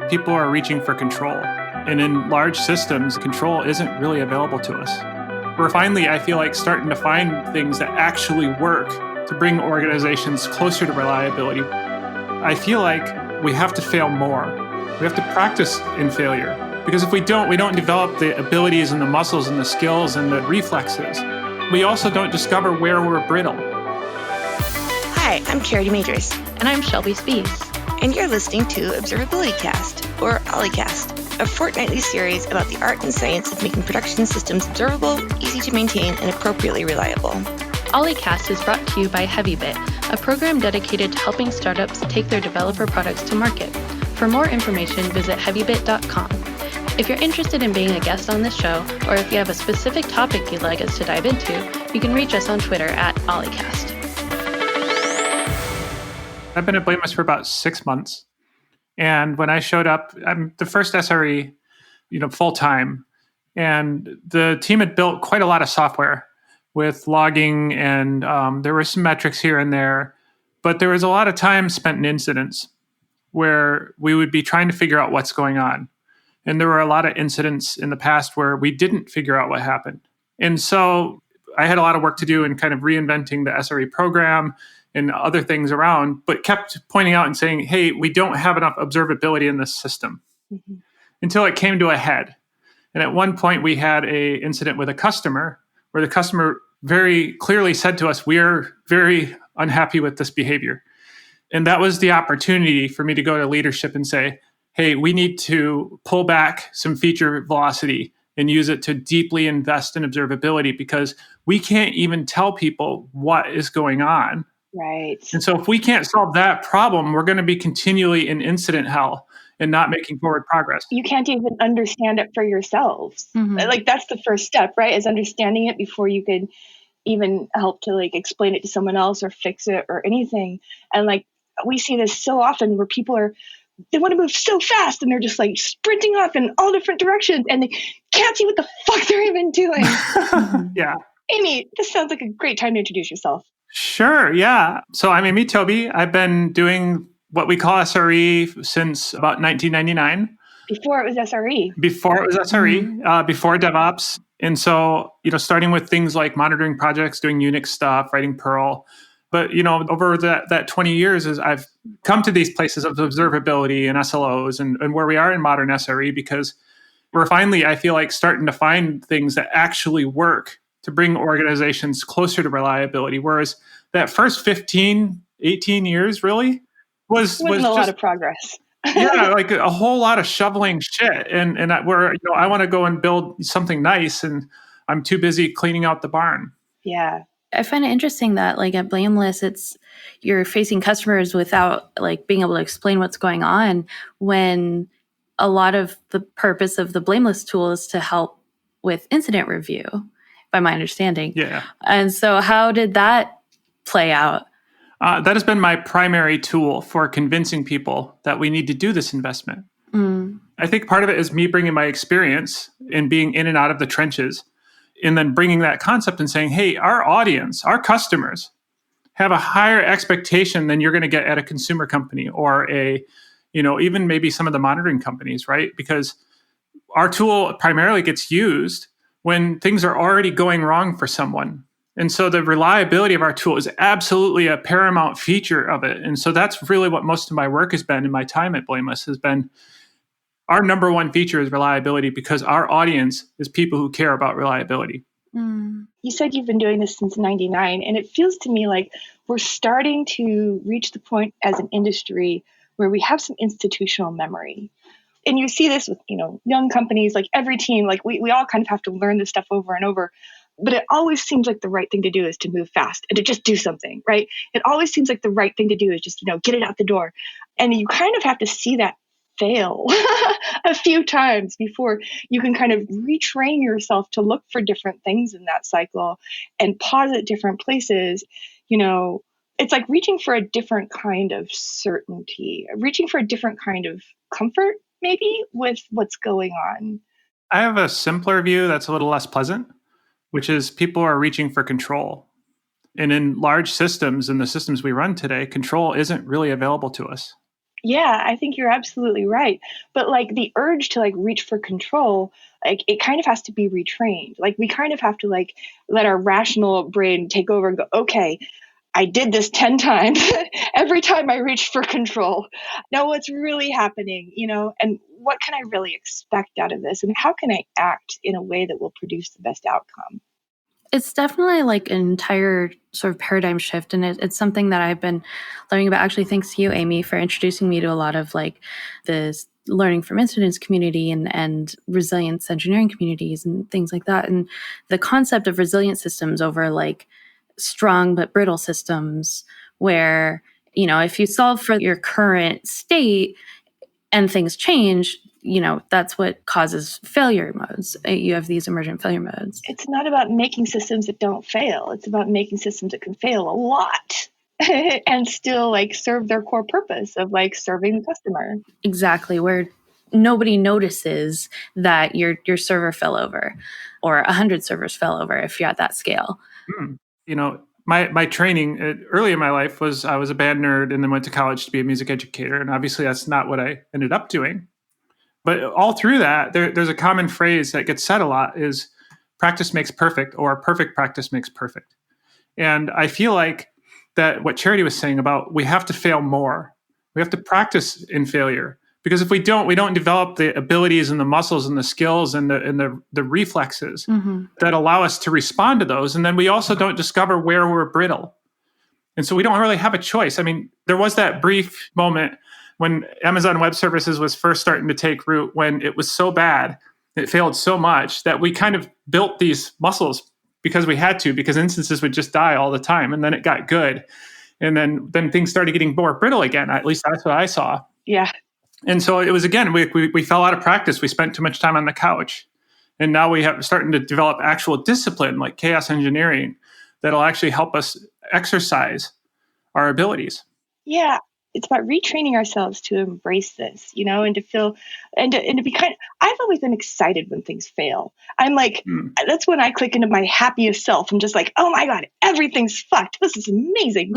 people are reaching for control. And in large systems, control isn't really available to us. We're finally, I feel like, starting to find things that actually work to bring organizations closer to reliability. I feel like we have to fail more. We have to practice in failure. Because if we don't develop the abilities and the muscles and the skills and the reflexes. We also don't discover where we're brittle. Hi, I'm Charity Majors. And I'm Shelby Spees. And you're listening to Observability Cast, or o11ycast, a fortnightly series about the art and science of making production systems observable, easy to maintain, and appropriately reliable. o11ycast is brought to you by Heavybit, a program dedicated to helping startups take their developer products to market. For more information, visit heavybit.com. If you're interested in being a guest on this show, or if you have a specific topic you'd like us to dive into, you can reach us on Twitter at o11ycast. I've been at Blameless for about 6 months. And when I showed up, I'm the first SRE, full time. And the team had built quite a lot of software with logging, and there were some metrics here and there. But there was a lot of time spent in incidents where we would be trying to figure out what's going on. And there were a lot of incidents in the past where we didn't figure out what happened. And so I had a lot of work to do in kind of reinventing the SRE program and other things around, but kept pointing out and saying, hey, we don't have enough observability in this system until it came to a head. And at one point we had a incident with a customer where the customer very clearly said to us, we're very unhappy with this behavior. And that was the opportunity for me to go to leadership and say, hey, we need to pull back some feature velocity and use it to deeply invest in observability because we can't even tell people what is going on. Right. And so if we can't solve that problem, we're going to be continually in incident hell and not making forward progress. You can't even understand it for yourselves. Like that's the first step, right? Is understanding it before you could even help to explain it to someone else or fix it or anything. And we see this so often where people they want to move so fast and they're just sprinting off in all different directions and they can't see what the fuck they're even doing. Yeah. Amy, this sounds like a great time to introduce yourself. Sure, yeah. So I'm Amy Tobey. I've been doing what we call SRE since about 1999. Before it was SRE. Before DevOps. And so, starting with things like monitoring projects, doing Unix stuff, writing Perl. But, over that 20 years, as I've come to these places of observability and SLOs and where we are in modern SRE, because we're finally, I feel like, starting to find things that actually work to bring organizations closer to reliability. Whereas that first 15, 18 years really was a lot of progress. Yeah, a whole lot of shoveling shit. And where, I want to go and build something nice and I'm too busy cleaning out the barn. Yeah. I find it interesting that at Blameless, you're facing customers without being able to explain what's going on, when a lot of the purpose of the Blameless tool is to help with incident review, by my understanding. Yeah. And so how did that play out? That has been my primary tool for convincing people that we need to do this investment. I think part of it is me bringing my experience in being in and out of the trenches, and then bringing that concept and saying, hey, our audience, our customers have a higher expectation than you're going to get at a consumer company or even maybe some of the monitoring companies, right? Because our tool primarily gets used when things are already going wrong for someone. And so the reliability of our tool is absolutely a paramount feature of it. And so that's really what most of my work has been in my time at Blameless, has been our number one feature is reliability, because our audience is people who care about reliability. You said you've been doing this since 99, and it feels to me like we're starting to reach the point as an industry where we have some institutional memory. And you see this with, young companies, every team, we all kind of have to learn this stuff over and over. But it always seems like the right thing to do is to move fast and to just do something, right? It always seems like the right thing to do is just, get it out the door. And you kind of have to see that fail a few times before you can kind of retrain yourself to look for different things in that cycle and pause at different places. It's like reaching for a different kind of certainty, reaching for a different kind of comfort, maybe, with what's going on. I have a simpler view that's a little less pleasant, which is people are reaching for control. And in large systems, in the systems we run today, control isn't really available to us. Yeah, I think you're absolutely right. But like the urge to like reach for control, like it kind of has to be retrained. Like we kind of have to like let our rational brain take over and go, okay, I did this 10 times. Every time I reached for control. Now what's really happening, and what can I really expect out of this? And how can I act in a way that will produce the best outcome? It's definitely like an entire sort of paradigm shift. And it's something that I've been learning about. Actually, thanks to you, Amy, for introducing me to a lot of like this learning from incidents community and resilience engineering communities and things like that. And the concept of resilient systems over like strong but brittle systems where, if you solve for your current state and things change, that's what causes failure modes. You have these emergent failure modes. It's not about making systems that don't fail. It's about making systems that can fail a lot and still like serve their core purpose of like serving the customer. Exactly, where nobody notices that your server fell over or 100 servers fell over if you're at that scale. My training early in my life was I was a band nerd and then went to college to be a music educator. And obviously that's not what I ended up doing. But all through that, there's a common phrase that gets said a lot is practice makes perfect, or perfect practice makes perfect. And I feel like that what Charity was saying about we have to fail more. We have to practice in failure. Because if we don't develop the abilities and the muscles and the skills and the reflexes that allow us to respond to those. And then we also don't discover where we're brittle. And so we don't really have a choice. I mean, there was that brief moment when Amazon Web Services was first starting to take root, when it was so bad, it failed so much that we kind of built these muscles because we had to, because instances would just die all the time. And then it got good. And then things started getting more brittle again. At least that's what I saw. Yeah. And so it was, again, we fell out of practice. We spent too much time on the couch. And now we have starting to develop actual discipline like chaos engineering that'll actually help us exercise our abilities. Yeah. It's about retraining ourselves to embrace this, and to feel and to be I've always been excited when things fail. I'm like, that's when I click into my happiest self. I'm just like, oh my God, everything's fucked. This is amazing.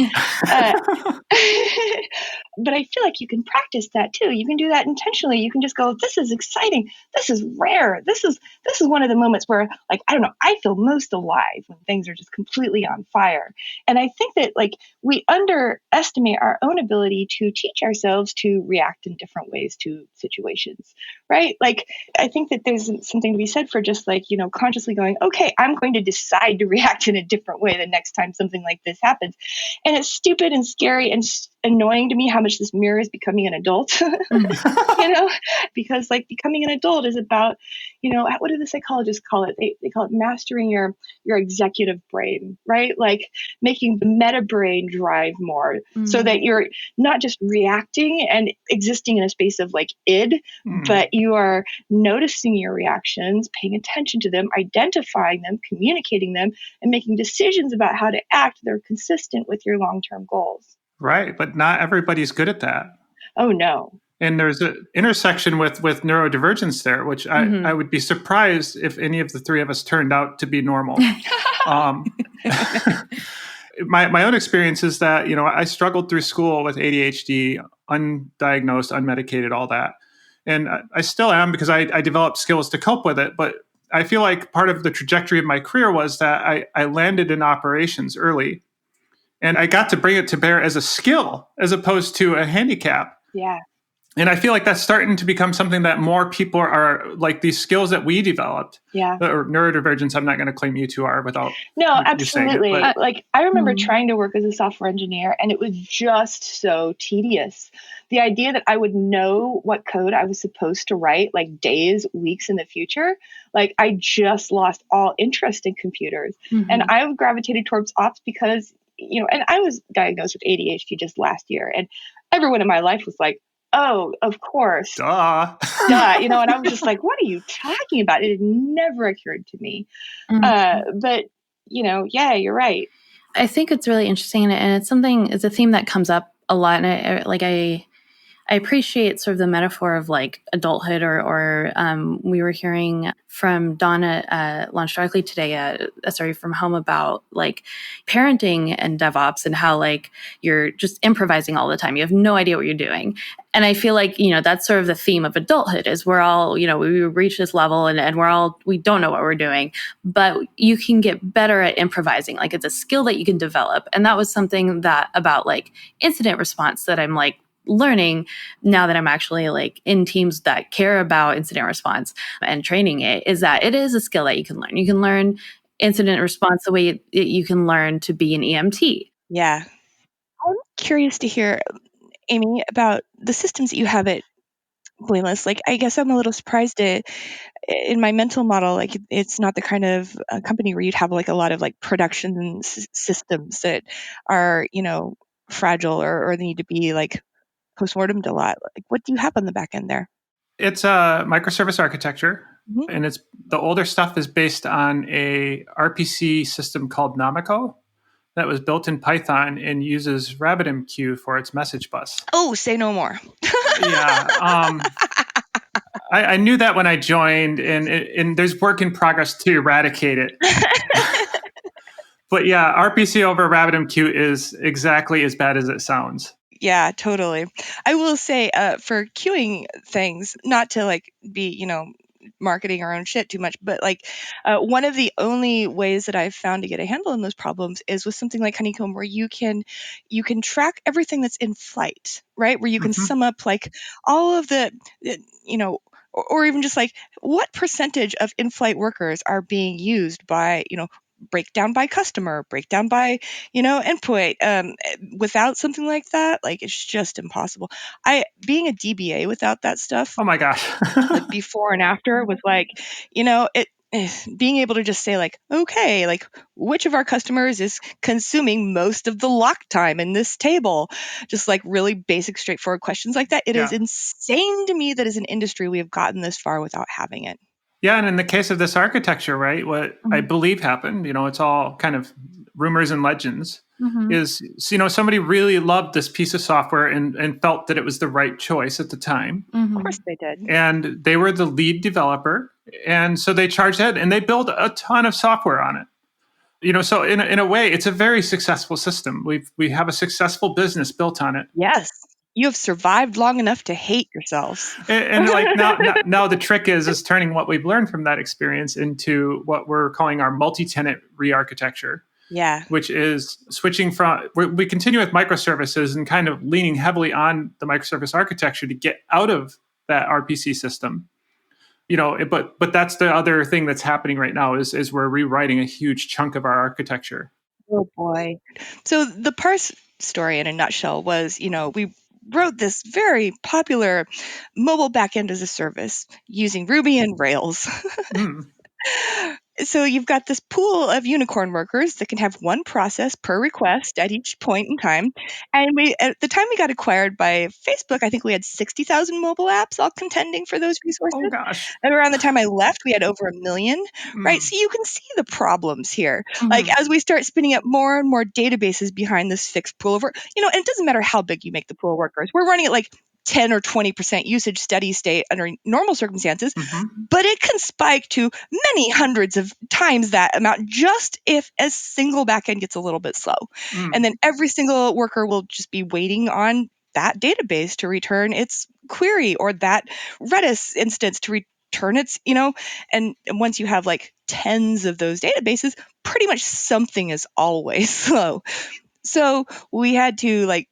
But I feel like you can practice that too. You can do that intentionally. You can just go, this is exciting. This is rare. This is one of the moments where, like, I don't know, I feel most alive when things are just completely on fire. And I think that like we underestimate our own ability to teach ourselves to react in different ways to situations, right? Like, I think that there's something to be said for just like, consciously going, okay, I'm going to decide to react in a different way the next time something like this happens. And it's stupid and scary and annoying to me how much this mirrors becoming an adult, because like becoming an adult is about, what do the psychologists call it? They call it mastering your executive brain, right? Like making the meta brain drive more so that you're not just reacting and existing in a space of like id, but you are noticing your reactions, paying attention to them, identifying them, communicating them, and making decisions about how to act that are consistent with your long-term goals. Right. But not everybody's good at that. Oh, no. And there's an intersection with neurodivergence there, which I would be surprised if any of the three of us turned out to be normal. My own experience is that, I struggled through school with ADHD, undiagnosed, unmedicated, all that. And I still am because I developed skills to cope with it. But I feel like part of the trajectory of my career was that I landed in operations early. And I got to bring it to bear as a skill as opposed to a handicap. Yeah. And I feel like that's starting to become something that more people are like these skills that we developed. Yeah. Or neurodivergence, I'm not going to claim you two are without. No, absolutely. It, like I remember trying to work as a software engineer and it was just so tedious. The idea that I would know what code I was supposed to write like days, weeks in the future, like I just lost all interest in computers. And I gravitated towards ops because, and I was diagnosed with ADHD just last year. And everyone in my life was like, oh, of course. Duh. And I was just like, what are you talking about? It had never occurred to me. But, yeah, you're right. I think it's really interesting. And it's a theme that comes up a lot. And I I appreciate sort of the metaphor of like adulthood, or we were hearing from Donna at Launch Directly today at SRE from Home about like parenting and DevOps and how like you're just improvising all the time. You have no idea what you're doing. And I feel like, that's sort of the theme of adulthood is we're all, we reach this level and we don't know what we're doing, but you can get better at improvising. Like it's a skill that you can develop. And that was something that about like incident response that I'm like learning now that I'm actually like in teams that care about incident response and training it, is that it is a skill that you can learn. You can learn incident response the way you can learn to be an EMT. Yeah. I'm curious to hear, Amy, about the systems that you have at Blameless. Like, I guess I'm a little surprised in my mental model, like it's not the kind of company where you'd have like a lot of like production systems that are, fragile or they need to be like postmortemed a lot. Like, what do you have on the back end there? It's a microservice architecture, and it's the older stuff is based on a RPC system called Namico that was built in Python and uses RabbitMQ for its message bus. Oh, say no more. Yeah. I knew that when I joined, and there's work in progress to eradicate it. But yeah, RPC over RabbitMQ is exactly as bad as it sounds. Yeah, totally. I will say for queuing things, not to like be, marketing our own shit too much, but like one of the only ways that I've found to get a handle on those problems is with something like Honeycomb, where you can track everything that's in flight, right? Where you can sum up like all of the, or even just like what percentage of in-flight workers are being used by, breakdown by customer, breakdown by, endpoint. Without something like that, like it's just impossible. Being a DBA without that stuff. Oh my gosh. Like before and after was like, being able to just say like, okay, like which of our customers is consuming most of the lock time in this table? Just like really basic, straightforward questions like that. It is insane to me that as an industry, we have gotten this far without having it. Yeah, and in the case of this architecture, right, what I believe happened, it's all kind of rumors and legends, is, somebody really loved this piece of software and felt that it was the right choice at the time. Of course they did. And they were the lead developer. And so they charged ahead and they built a ton of software on it. So in a way, it's a very successful system. We have a successful business built on it. Yes. You have survived long enough to hate yourselves. And like now the trick is turning what we've learned from that experience into what we're calling our multi-tenant re-architecture. Yeah. Which is switching from, we continue with microservices and kind of leaning heavily on the microservice architecture to get out of that RPC system. But that's the other thing that's happening right now is we're rewriting a huge chunk of our architecture. Oh boy. So the Parse story in a nutshell was, we wrote this very popular mobile backend as a service using Ruby and Rails. So you've got this pool of unicorn workers that can have one process per request at each point in time. And at the time we got acquired by Facebook, I think we had 60,000 mobile apps all contending for those resources. Oh gosh. And around the time I left, we had over 1 million, right? So you can see the problems here. Like as we start spinning up more and more databases behind this fixed pool of work, and it doesn't matter how big you make the pool of workers. We're running at like 10 or 20% usage steady state under normal circumstances, but it can spike to many hundreds of times that amount just if a single backend gets a little bit slow. And then every single worker will just be waiting on that database to return its query or that Redis instance to return its, and once you have like tens of those databases, pretty much something is always slow. So we had to like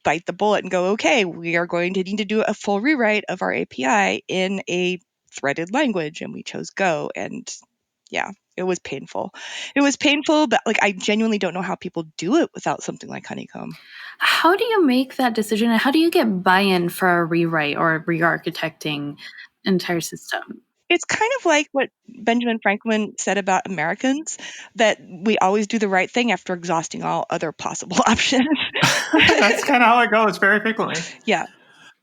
bite the bullet and go, okay, we are going to need to do a full rewrite of our API in a threaded language. And we chose Go. And yeah, it was painful. It was painful, but like I genuinely don't know how people do it without something like Honeycomb. How do you make that decision? And how do you get buy-in for a rewrite or re-architecting an entire system? It's kind of like what Benjamin Franklin said about Americans, that we always do the right thing after exhausting all other possible options. That's kind of how it goes very frequently. Yeah.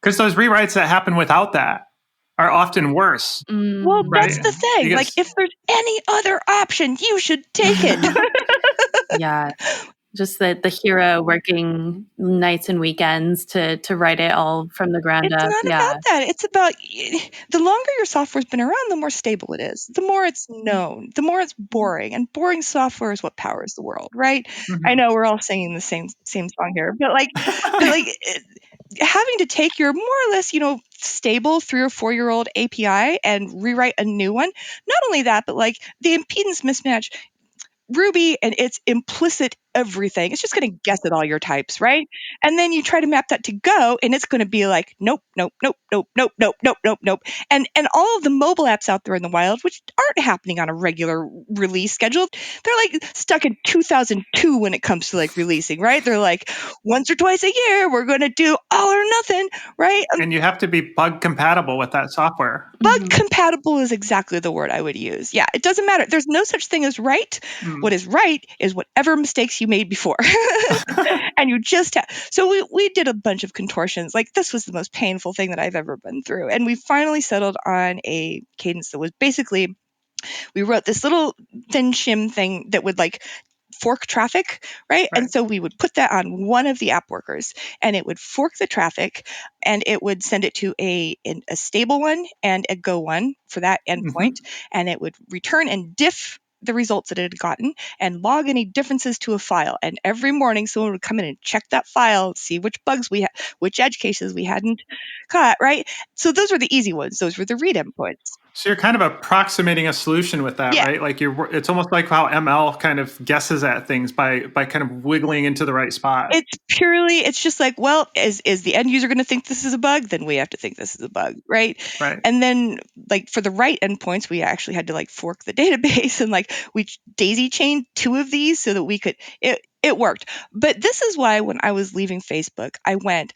Because those rewrites that happen without that are often worse. Well, right? That's the thing. Like, if there's any other option, you should take it. Yeah. Just the hero working nights and weekends to write it all from the ground It's up. not Yeah. about that. It's about the longer your software's been around, the more stable it is, the more it's known, the more it's boring. And boring software is what powers the world, right? I know we're all singing the same song here, but having to take your more or less, stable 3 or 4 year old API and rewrite a new one. Not only that, but the impedance mismatch. Ruby and its implicit everything, it's just going to guess at all your types, right? And then you try to map that to Go, and it's going to be like, nope, nope, nope, nope, nope, nope, nope, nope, nope. And all of the mobile apps out there in the wild, which aren't happening on a regular release schedule, they're stuck in 2002 when it comes to releasing, right? They're once or twice a year, we're going to do all or nothing, right? And you have to be bug compatible with that software. Bug compatible is exactly the word I would use. Yeah, it doesn't matter. There's no such thing as right. What is right is whatever mistakes you made before. And you just have. So we did a bunch of contortions. This was the most painful thing that I've ever been through. And we finally settled on a cadence that was basically, we wrote this little thin shim thing that would fork traffic, right? And so we would put that on one of the app workers, and it would fork the traffic, and it would send it to a stable one and a Go one for that endpoint, and it would return and diff the results that it had gotten and log any differences to a file. And every morning, someone would come in and check that file, see which bugs we had, which edge cases we hadn't caught, right? So those were the easy ones. Those were the read endpoints. So you're kind of approximating a solution with that, right? It's almost like how ML kind of guesses at things by kind of wiggling into the right spot. It's just is the end user going to think this is a bug? Then we have to think this is a bug, right? Right. And then for the right endpoints, we actually had to fork the database and we daisy chained 2 of these so that we could, it worked. But this is why when I was leaving Facebook, I went,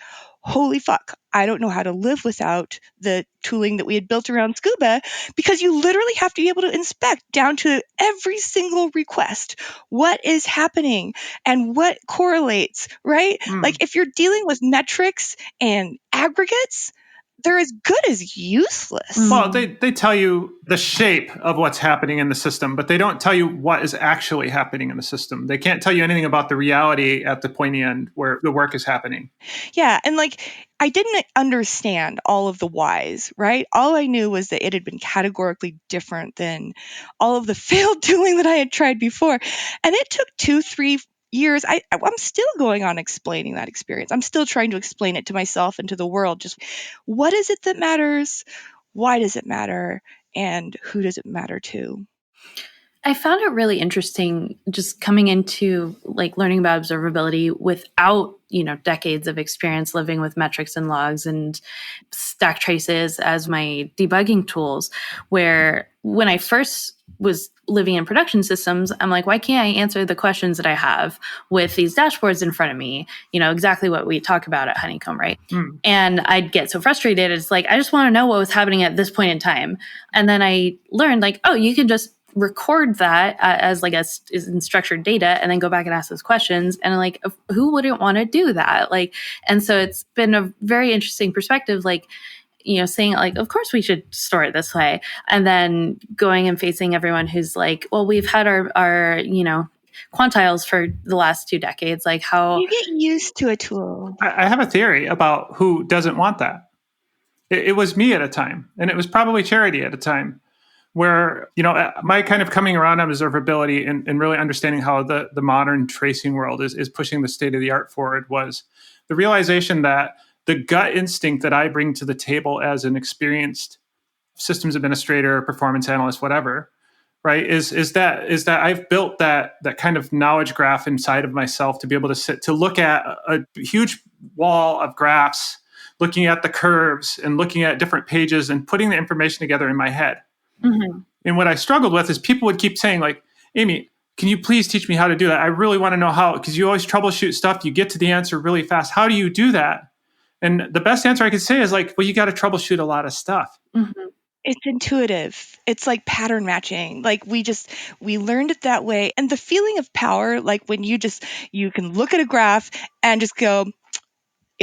holy fuck, I don't know how to live without the tooling that we had built around Scuba, because you literally have to be able to inspect down to every single request what is happening and what correlates, right? If you're dealing with metrics and aggregates, they're as good as useless. Well, they tell you the shape of what's happening in the system, but they don't tell you what is actually happening in the system. They can't tell you anything about the reality at the pointy end where the work is happening. Yeah, and I didn't understand all of the whys, right? All I knew was that it had been categorically different than all of the failed tooling that I had tried before. And it took 2-3 years. I'm still going on explaining that experience. I'm still trying to explain it to myself and to the world. Just what is it that matters? Why does it matter? And who does it matter to? I found it really interesting just coming into learning about observability without, decades of experience living with metrics and logs and stack traces as my debugging tools, where when I first was living in production systems, I'm like, why can't I answer the questions that I have with these dashboards in front of me? Exactly what we talk about at Honeycomb, right? And I'd get so frustrated. It's I just want to know what was happening at this point in time. And then I learned you can just record that as in structured data and then go back and ask those questions. And who wouldn't want to do that? And so it's been a very interesting perspective, saying of course we should store it this way. And then going and facing everyone who's well, we've had our quantiles for the last 2 decades. How you get used to a tool. I have a theory about who doesn't want that. It was me at a time, and it was probably Charity at a time, where, my kind of coming around on observability and really understanding how the modern tracing world is pushing the state of the art forward was the realization that the gut instinct that I bring to the table as an experienced systems administrator, performance analyst, whatever, right, is that I've built that kind of knowledge graph inside of myself to be able to look at a huge wall of graphs, looking at the curves and looking at different pages and putting the information together in my head. And what I struggled with is people would keep saying Amy, can you please teach me how to do that? I really want to know how, because you always troubleshoot stuff. You get to the answer really fast. How do you do that? And the best answer I could say is well, you got to troubleshoot a lot of stuff. It's intuitive. It's like pattern matching. We learned it that way. And the feeling of power, when you can look at a graph and just go,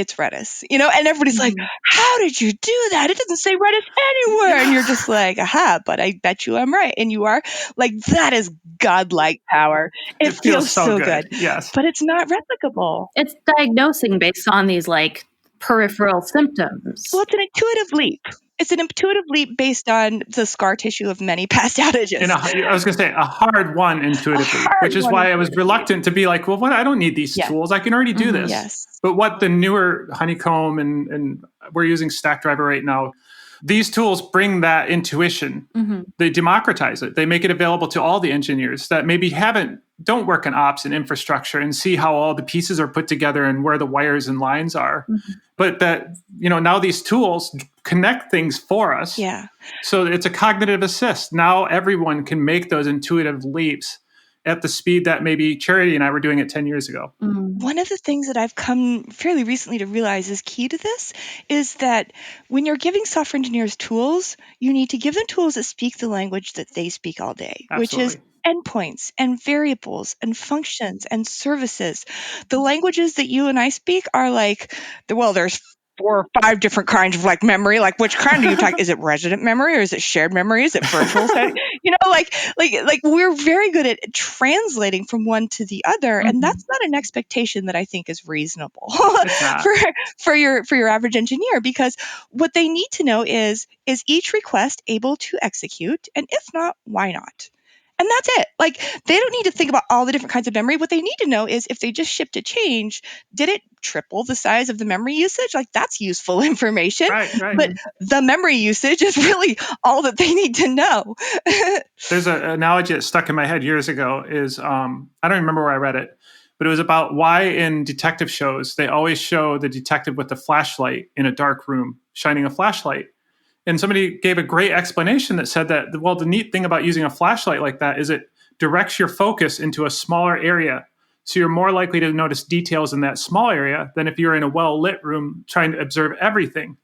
it's Redis, and everybody's like, how did you do that? It doesn't say Redis anywhere. And you're just like, aha, but I bet you I'm right. And you are. Like, that is godlike power. It feels so good. Yes. But it's not replicable. It's diagnosing based on these like peripheral symptoms. Well, it's an intuitive leap. It's an intuitive leap based on the scar tissue of many past outages. And I was going to say a hard one intuitively, which is why I was reluctant to be like, well, what? I don't need these tools. I can already do this. Yes. But what the newer Honeycomb and we're using Stackdriver right now, these tools bring that intuition. They democratize it. They make it available to all the engineers that maybe don't work in ops and infrastructure and see how all the pieces are put together and where the wires and lines are. But that, now these tools connect things for us. Yeah. So it's a cognitive assist. Now everyone can make those intuitive leaps at the speed that maybe Charity and I were doing it 10 years ago. One of the things that I've come fairly recently to realize is key to this is that when you're giving software engineers tools, you need to give them tools that speak the language that they speak all day, which is endpoints and variables and functions and services. The languages that you and I speak are like, there's 4 or 5 different kinds of like memory. Like, which kind are you talking? Is it resident memory or is it shared memory? Is it virtual? Like we're very good at translating from one to the other, and that's not an expectation that I think is reasonable for your average engineer, because what they need to know is each request able to execute, and if not, why not? And that's it. Like, they don't need to think about all the different kinds of memory. What they need to know is if they just shipped a change, did it triple the size of the memory usage? Like, that's useful information. Right. But the memory usage is really all that they need to know. There's an analogy that stuck in my head years ago is, I don't remember where I read it, but it was about why in detective shows, they always show the detective with the flashlight in a dark room, shining a flashlight. And somebody gave a great explanation that said that, well, the neat thing about using a flashlight like that is it directs your focus into a smaller area. So you're more likely to notice details in that small area than if you're in a well-lit room trying to observe everything.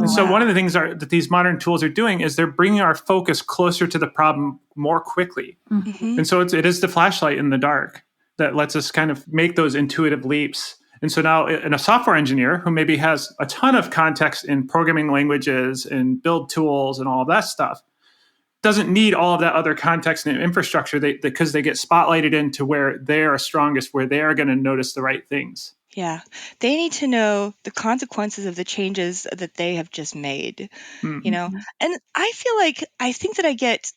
So one of the things that these modern tools are doing is they're bringing our focus closer to the problem more quickly. And so it is the flashlight in the dark that lets us kind of make those intuitive leaps. And so now in a software engineer who maybe has a ton of context in programming languages and build tools and all of that stuff, doesn't need all of that other context and infrastructure because they get spotlighted into where they are strongest, where they are going to notice the right things. Yeah. They need to know the consequences of the changes that they have just made, And I think that I get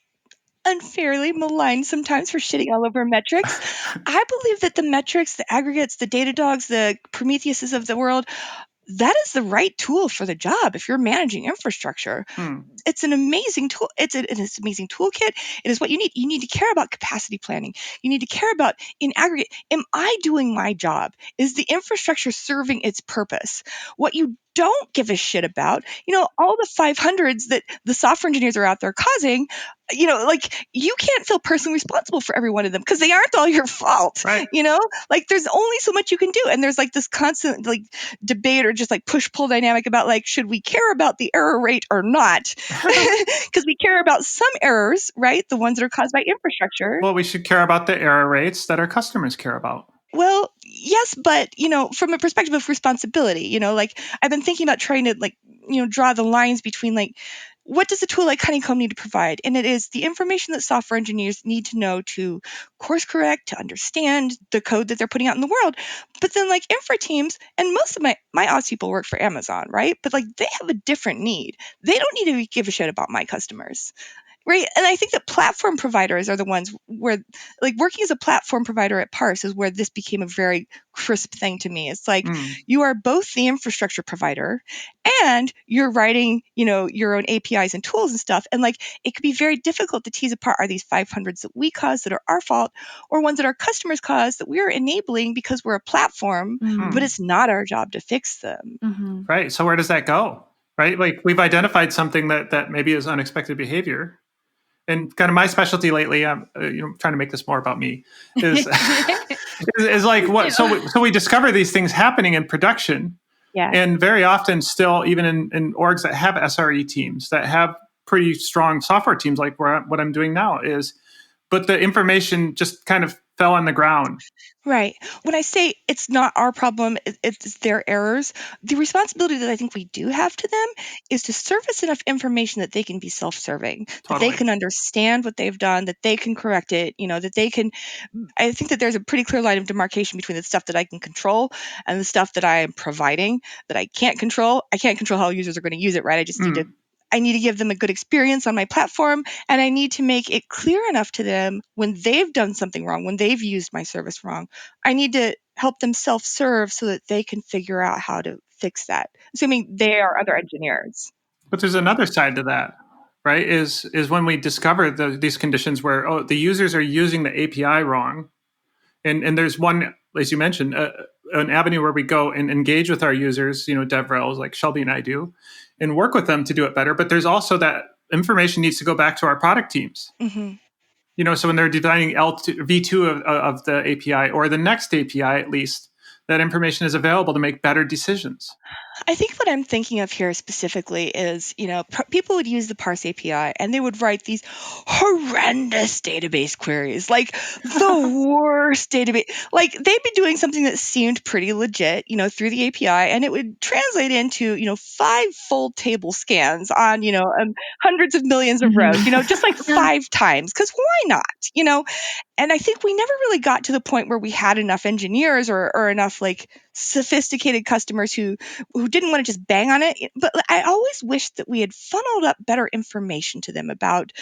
unfairly maligned sometimes for shitting all over metrics. I believe that the metrics, the aggregates, the Datadogs, the Prometheuses of the world, that is the right tool for the job if you're managing infrastructure. It's an amazing tool. It's an amazing toolkit. It is what you need. You need to care about capacity planning. You need to care about, in aggregate, am I doing my job? Is the infrastructure serving its purpose? What you don't give a shit about, all the 500s that the software engineers are out there causing, you can't feel personally responsible for every one of them because they aren't all your fault. Right. There's only so much you can do. And there's like this constant debate or just like push-pull dynamic about should we care about the error rate or not? Because we care about some errors, right? The ones that are caused by infrastructure. Well, we should care about the error rates that our customers care about. Well, yes, but, from a perspective of responsibility, I've been thinking about trying to draw the lines between what does a tool like Honeycomb need to provide? And it is the information that software engineers need to know to course correct, to understand the code that they're putting out in the world. But then infra teams, and most of my ops people work for Amazon, right? But they have a different need. They don't need to give a shit about my customers. Right. And I think that platform providers are the ones where, working as a platform provider at Parse is where this became a very crisp thing to me. It's you are both the infrastructure provider and you're writing, your own APIs and tools and stuff. And it could be very difficult to tease apart, are these 500s that we cause that are our fault or ones that our customers cause that we're enabling because we're a platform, but it's not our job to fix them. Right. So where does that go? Right. We've identified something that maybe is unexpected behavior. And kind of my specialty lately, I'm trying to make this more about me, is what? So we discover these things happening in production, and very often still, even in orgs that have SRE teams that have pretty strong software teams, like what I'm doing now is, but the information just kind of fell on the ground. Right. When I say it's not our problem, it's their errors, the responsibility that I think we do have to them is to surface enough information that they can be self-serving, that they Totally. can understand what they've done, that they can correct it, that they can. I think that there's a pretty clear line of demarcation between the stuff that I can control and the stuff that I am providing that I can't control. I can't control how users are going to use it, right? I just need to give them a good experience on my platform, and I need to make it clear enough to them when they've done something wrong, when they've used my service wrong. I need to help them self-serve so that they can figure out how to fix that, assuming they are other engineers. But there's another side to that, right? Is when we discover these conditions where the users are using the API wrong, and there's one, as you mentioned, an avenue where we go and engage with our users, DevRels like Shelby and I do, and work with them to do it better. But there's also that information needs to go back to our product teams. Mm-hmm. So when they're designing V2 of the API or the next API, at least, that information is available to make better decisions. I think what I'm thinking of here specifically is, people would use the Parse API and they would write these horrendous database queries, like the worst database. Like they'd be doing something that seemed pretty legit, through the API, and it would translate into, 5 full table scans on, hundreds of millions of rows, just like 5 times. Because why not? And I think we never really got to the point where we had enough engineers or enough like sophisticated customers who didn't want to just bang on it. But I always wished that we had funneled up better information to them about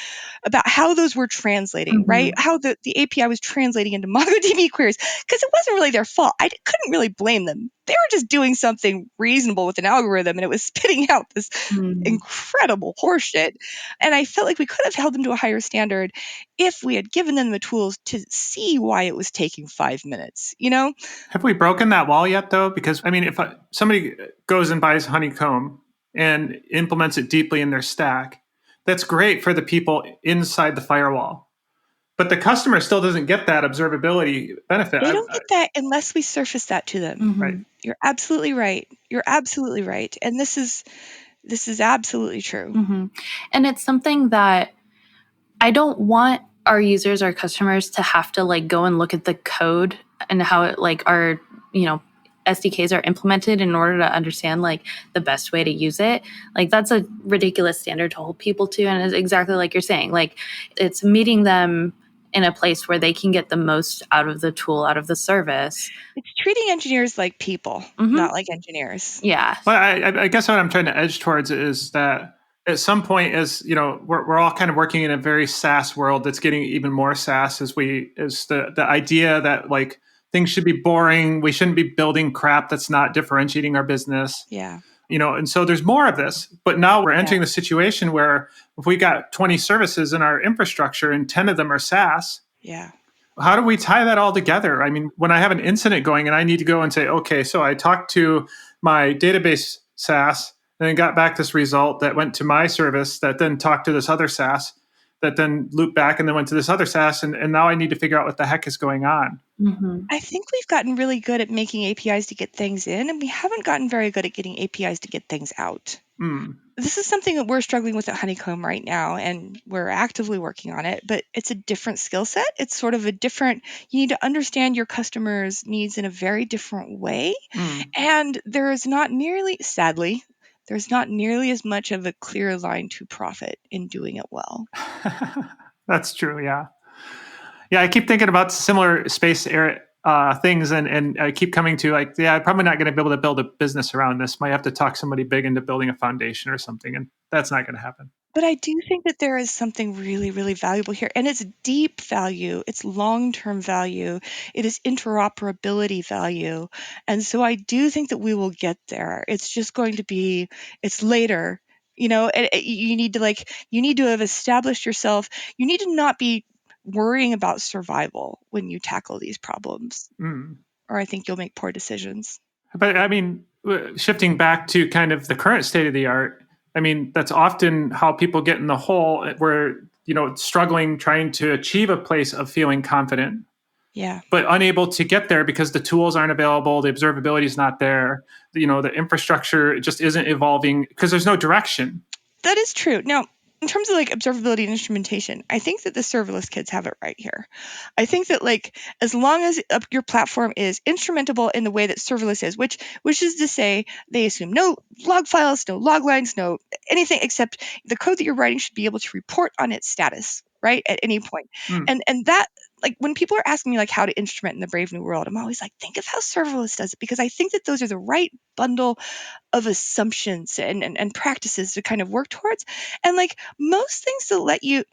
how those were translating, right? How the API was translating into MongoDB queries, because it wasn't really their fault. I couldn't really blame them. They were just doing something reasonable with an algorithm, and it was spitting out this incredible horseshit. And I felt like we could have held them to a higher standard if we had given them the tools to see why it was taking 5 minutes, Have we broken that wall yet, though? Because, if somebody goes and buys Honeycomb and implements it deeply in their stack, that's great for the people inside the firewall. But the customer still doesn't get that observability benefit. They don't get that unless we surface that to them. Right. You're absolutely right. And this is absolutely true. And it's something that I don't want our users, our customers, to have to go and look at the code and how it our SDKs are implemented in order to understand the best way to use it. That's a ridiculous standard to hold people to, and it's exactly like you're saying. It's meeting them in a place where they can get the most out of the tool, out of the service. It's treating engineers like people, not like engineers. Yeah. Well, I guess what I'm trying to edge towards is that at some point, as we're all kind of working in a very SaaS world that's getting even more SaaS as the idea that things should be boring. We shouldn't be building crap that's not differentiating our business. Yeah. And so there's more of this, but now we're entering the situation where if we got 20 services in our infrastructure and 10 of them are SaaS, how do we tie that all together? When I have an incident going and I need to go and say, okay, so I talked to my database SaaS and then got back this result that went to my service that then talked to this other SaaS that then looped back and then went to this other SaaS. And now I need to figure out what the heck is going on. I think we've gotten really good at making APIs to get things in, and we haven't gotten very good at getting APIs to get things out. This is something that we're struggling with at Honeycomb right now, and we're actively working on it, but it's a different skill set. It's sort of you need to understand your customers' needs in a very different way. And there's not nearly as much of a clear line to profit in doing it well. That's true, yeah. Yeah, I keep thinking about similar space things, and I keep coming to I'm probably not going to be able to build a business around this. Might have to talk somebody big into building a foundation or something, and that's not going to happen. But I do think that there is something really, really valuable here, and it's deep value, it's long-term value, it is interoperability value, and so I do think that we will get there. It's just going to be, it's later. You need to have established yourself. You need to not be worrying about survival when you tackle these problems, or I think you'll make poor decisions. But shifting back to kind of the current state of the art, that's often how people get in the hole where, struggling, trying to achieve a place of feeling confident. Yeah. But unable to get there because the tools aren't available, the observability is not there, the infrastructure just isn't evolving because there's no direction. That is true. Now, In terms of like observability and instrumentation, I think that the serverless kids have it right here. I think that like as long as your platform is instrumentable in the way that serverless is, which is to say they assume no log files, no log lines, no anything except the code that you're writing should be able to report on its status, right, at any point. And that, like when people are asking me like how to instrument in the brave new world, I'm always like, think of how serverless does it, because I think that those are the right bundle of assumptions and practices to kind of work towards. And like most things that let you,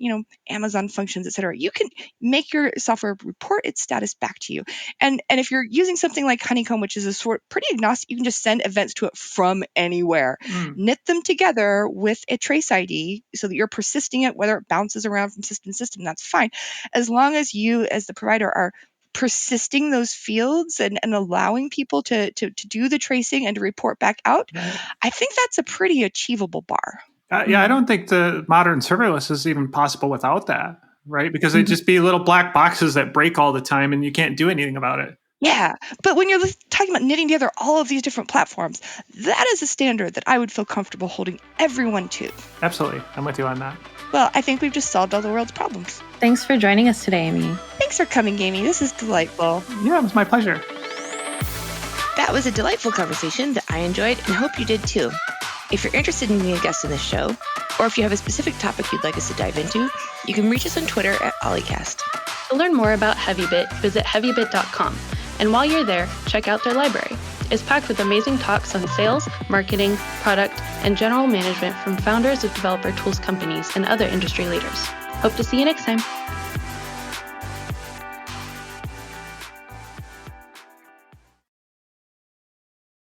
Amazon functions, et cetera, you can make your software report its status back to you. And if you're using something like Honeycomb, which is a sort pretty agnostic, you can just send events to it from anywhere, knit them together with a trace ID so that you're persisting it, whether it bounces around from system to system, that's fine. As long as you as the provider are persisting those fields and allowing people to do the tracing and to report back out, right. I think that's a pretty achievable bar. Yeah, I don't think the modern serverless is even possible without that, right? Because they'd just be little black boxes that break all the time and you can't do anything about it. Yeah, but when you're talking about knitting together all of these different platforms, that is a standard that I would feel comfortable holding everyone to. Absolutely. I'm with you on that. Well, I think we've just solved all the world's problems. Thanks for joining us today, Amy. Thanks for coming, Amy. This is delightful. Yeah, it was my pleasure. That was a delightful conversation that I enjoyed and hope you did too. If you're interested in being a guest on this show, or if you have a specific topic you'd like us to dive into, you can reach us on Twitter at o11ycast. To learn more about Heavybit, visit heavybit.com. And while you're there, check out their library. It's packed with amazing talks on sales, marketing, product, and general management from founders of developer tools companies and other industry leaders. Hope to see you next time.